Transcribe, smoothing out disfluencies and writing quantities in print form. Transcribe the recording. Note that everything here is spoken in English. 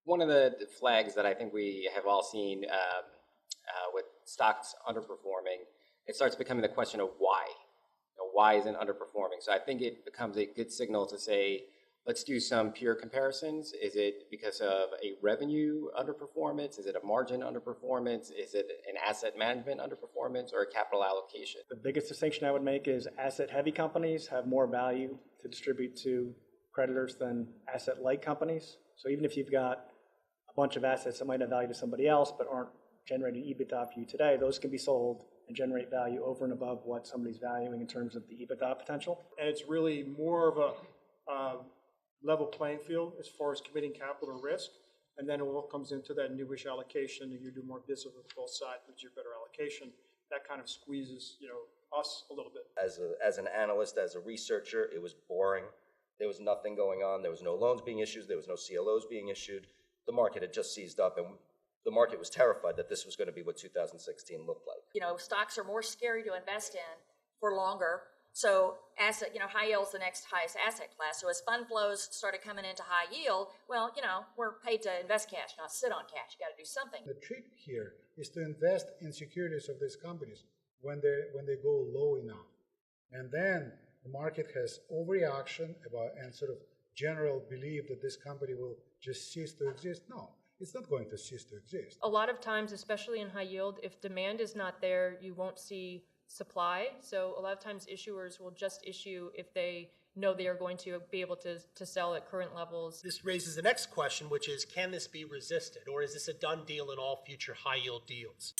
One of the flags that I think we have all seen with stocks underperforming, it starts becoming the question of why. Why isn't underperforming? So I think it becomes a good signal to say, let's do some pure comparisons. Is it because of a revenue underperformance? Is it a margin underperformance? Is it an asset management underperformance or a capital allocation? The biggest distinction I would make is asset-heavy companies have more value to distribute to creditors than asset-light companies. So even if you've got a bunch of assets that might have value to somebody else but aren't generating EBITDA for you today, those can be sold and generate value over and above what somebody's valuing in terms of the EBITDA potential. And it's really more of a level playing field as far as committing capital to risk. And then it all comes into that newish allocation, and you do more business with both sides, which is your better allocation. That kind of squeezes, us a little bit. As an analyst, as a researcher, it was boring. There was nothing going on. There was no loans being issued. There was no CLOs being issued. The market had just seized up, and the market was terrified that this was going to be what 2016 looked like. Stocks are more scary to invest in for longer. So high yield's the next highest asset class. So as fund flows started coming into high yield, well, we're paid to invest cash, not sit on cash. You got to do something. The trick here is to invest in securities of these companies when they go low enough. And then the market has overreaction and sort of general belief that this company will just cease to exist. No, it's not going to cease to exist. A lot of times, especially in high yield, if demand is not there, you won't see supply. So a lot of times issuers will just issue if they know they are going to be able to sell at current levels. This raises the next question, which is, can this be resisted, or is this a done deal in all future high yield deals?